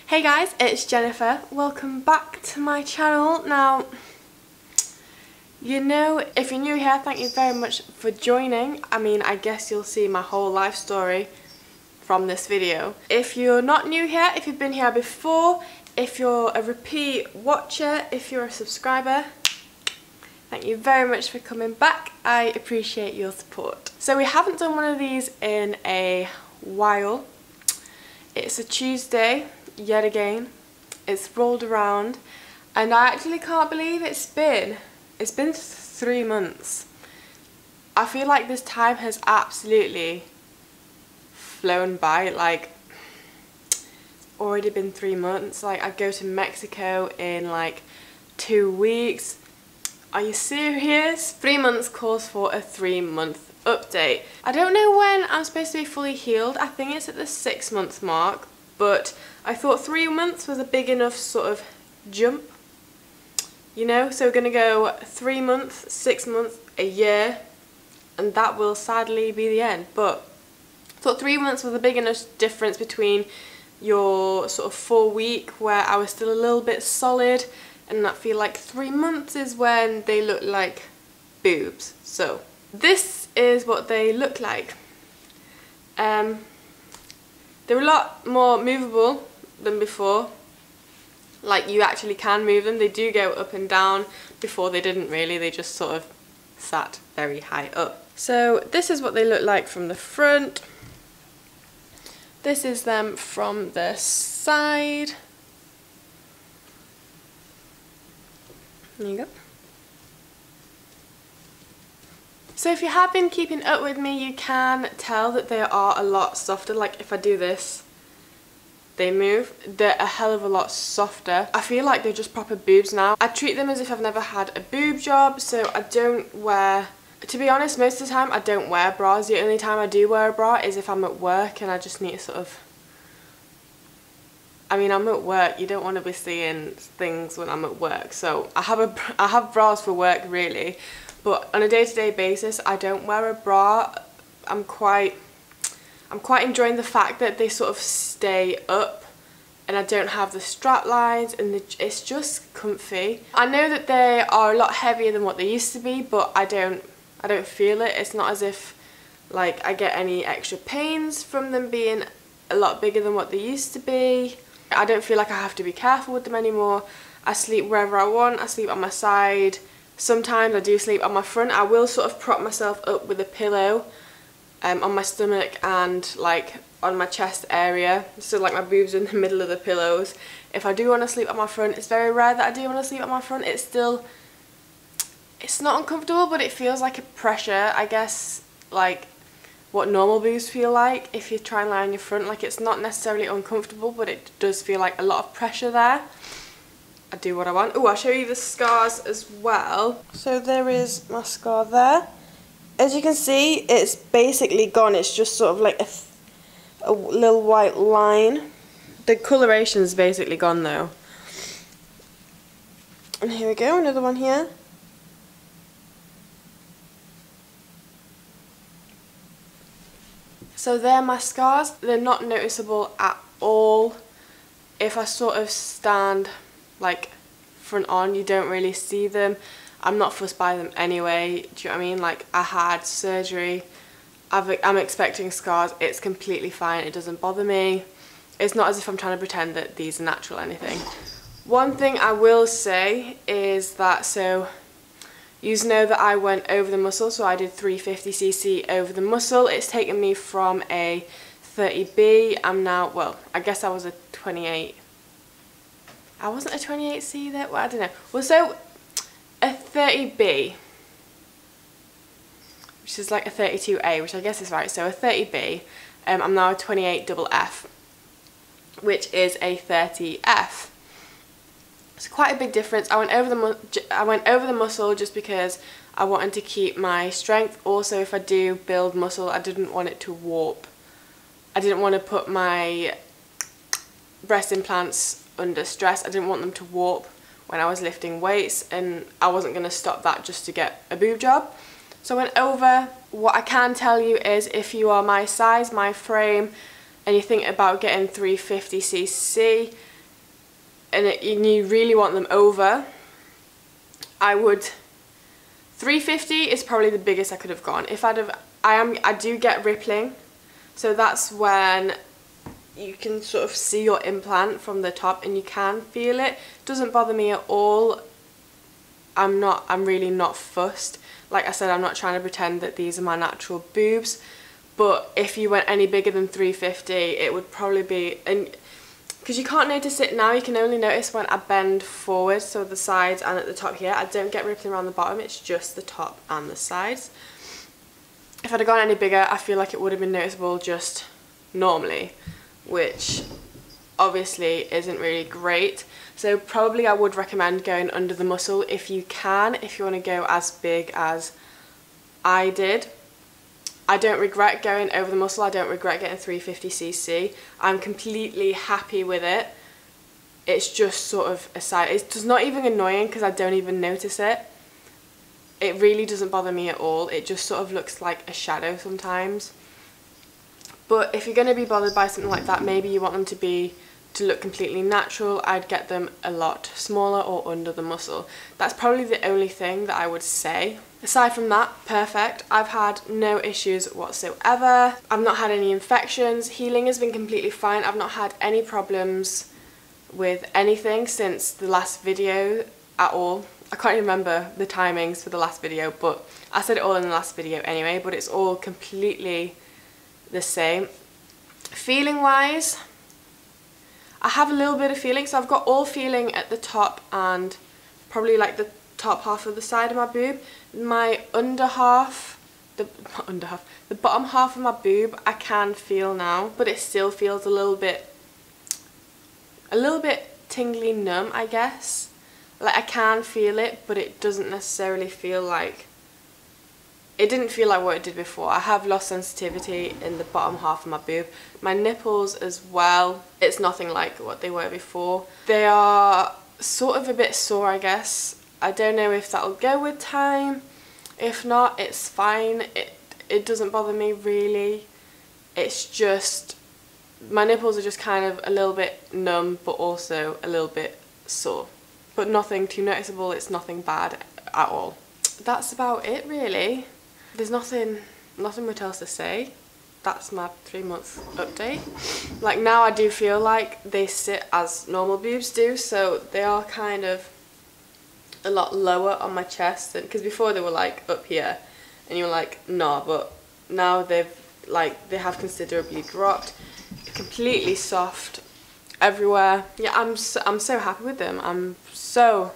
Hey guys, it's Jennifer. Welcome back to my channel. Now, if you're new here, thank you very much for joining. I mean, I guess you'll see my whole life story from this video. If you're not new here, if you've been here before, if you're a repeat watcher, if you're a subscriber, thank you very much for coming back. I appreciate your support. So we haven't done one of these in a while. It's a Tuesday, yet again. It's rolled around and I actually can't believe it's been 3 months. I feel like this time has absolutely flown by. Like, it's already been 3 months. Like, I go to Mexico in like 2 weeks. Are you serious? 3 months calls for a 3-month update. I don't know when I'm supposed to be fully healed. I think it's at the 6-month mark, but I thought 3 months was a big enough sort of jump, you know, so we're gonna go 3 months, 6 months, a year, and that will sadly be the end. But I thought 3 months was a big enough difference between your sort of 4 week where I was still a little bit solid, and I feel like 3 months is when they look like boobs. So this is what they look like. They're a lot more movable than before. Like, you actually can move them. They do go up and down. Before they didn't really, they just sort of sat very high up. So this is what they look like from the front. This is them from the side. There you go. So if you have been keeping up with me, you can tell that they are a lot softer. Like, if I do this, they move. They're a hell of a lot softer. I feel like they're just proper boobs now. I treat them as if I've never had a boob job, so I don't wear... To be honest, most of the time I don't wear bras. The only time I do wear a bra is if I'm at work and I just need to sort of... I mean, I'm at work. You don't want to be seeing things when I'm at work. So I have bras for work, really. But on a day-to-day basis, I don't wear a bra. I'm quite enjoying the fact that they sort of stay up and I don't have the strap lines, and it's just comfy. I know that they are a lot heavier than what they used to be, but I don't feel it. It's not as if like I get any extra pains from them being a lot bigger than what they used to be. I don't feel like I have to be careful with them anymore. I sleep wherever I want. I sleep on my side. Sometimes I do sleep on my front. I will sort of prop myself up with a pillow on my stomach and like on my chest area, so like my boobs are in the middle of the pillows. If I do want to sleep on my front, it's very rare that I do want to sleep on my front. It's not uncomfortable, but it feels like a pressure, I guess, like what normal boobs feel like if you try and lie on your front. Like, it's not necessarily uncomfortable, but it does feel like a lot of pressure there. I do what I want. Oh, I'll show you the scars as well. So there is my scar there. As you can see, it's basically gone. It's just sort of like a little white line. The coloration is basically gone though. And here we go, another one here. So they're my scars. They're not noticeable at all. If I sort of stand like front on, you don't really see them. I'm not fussed by them anyway, do you know what I mean? Like, I had surgery, I'm expecting scars. It's completely fine, it doesn't bother me. It's not as if I'm trying to pretend that these are natural or anything. One thing I will say is that, so you know that I went over the muscle, so I did 350cc over the muscle. It's taken me from a 30B, I'm now, well, I guess I was a 28. I wasn't a 28C there, well, I don't know. Well, so a 30B, which is like a 32A, which I guess is right, so a 30B, I'm now a 28FF, which is a 30F. It's quite a big difference. I went over the muscle just because I wanted to keep my strength. Also, if I do build muscle, I didn't want it to warp. I didn't want to put my breast implants under stress. I didn't want them to warp when I was lifting weights, and I wasn't going to stop that just to get a boob job. So I went over. What I can tell you is, if you are my size, my frame, and you think about getting 350cc, and you really want them over, I would, 350 is probably the biggest I could have gone. If I do get rippling, so that's when you can sort of see your implant from the top and you can feel it. Doesn't bother me at all. I'm really not fussed. Like I said, I'm not trying to pretend that these are my natural boobs, but if you went any bigger than 350, it would probably be, and because you can't notice it now, you can only notice when I bend forward, so the sides and at the top here. I don't get rippling around the bottom, it's just the top and the sides. If I'd have gone any bigger, I feel like it would have been noticeable just normally, which obviously isn't really great. So probably I would recommend going under the muscle if you can, if you want to go as big as I did. I don't regret going over the muscle, I don't regret getting 350cc. I'm completely happy with it. It's just sort of a side, it's not even annoying because I don't even notice it. It really doesn't bother me at all, it just sort of looks like a shadow sometimes. But if you're going to be bothered by something like that, maybe you want them to look completely natural, I'd get them a lot smaller or under the muscle. That's probably the only thing that I would say. Aside from that, perfect. I've had no issues whatsoever. I've not had any infections. Healing has been completely fine. I've not had any problems with anything since the last video at all. I can't remember the timings for the last video, but I said it all in the last video anyway, but it's all completely the same. Feeling wise, I have a little bit of feeling, so I've got all feeling at the top and probably like the top half of the side of my boob. My the bottom half of my boob I can feel now, but it still feels a little bit tingly numb, I guess. Like I can feel it, but it doesn't necessarily feel like, it didn't feel like what it did before. I have lost sensitivity in the bottom half of my boob. My nipples as well, it's nothing like what they were before. They are sort of a bit sore, I guess. I don't know if that'll go with time. If not, it's fine. It doesn't bother me really. It's just, my nipples are just kind of a little bit numb, but also a little bit sore. But nothing too noticeable, it's nothing bad at all. That's about it really. There's nothing much else to say. That's my 3-month update. Like now I do feel like they sit as normal boobs do, so they are kind of a lot lower on my chest, because before they were like up here and you're like nah, but now they have considerably dropped. Completely soft everywhere. Yeah, I'm so happy with them. I'm so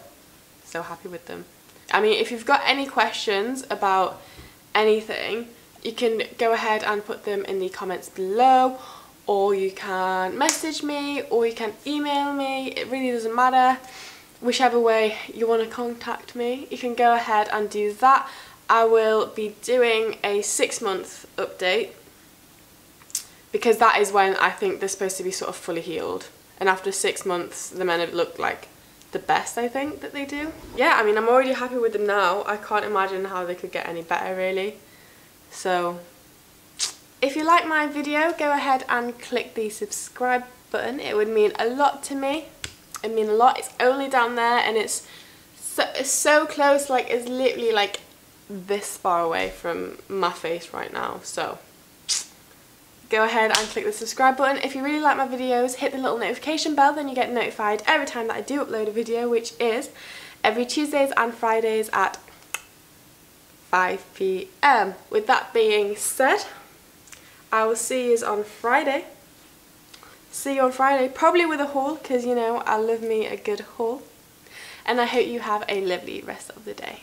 happy with them. I mean, if you've got any questions about anything, you can go ahead and put them in the comments below, or you can message me, or you can email me. It really doesn't matter. Whichever way you want to contact me, you can go ahead and do that. I will be doing a 6-month update, because that is when I think they're supposed to be sort of fully healed. And after 6 months, the men have looked like the best, I think, that they do. Yeah, I mean, I'm already happy with them now. I can't imagine how they could get any better, really. So, if you like my video, go ahead and click the subscribe button. It would mean a lot to me. It would mean a lot. It's only down there, and it's so close, like it's literally like this far away from my face right now. So, go ahead and click the subscribe button. If you really like my videos, hit the little notification bell, then you get notified every time that I do upload a video, which is every Tuesdays and Fridays at 5 PM. With that being said, I will see you on Friday. See you on Friday, probably with a haul, because you know I love me a good haul. And I hope you have a lovely rest of the day.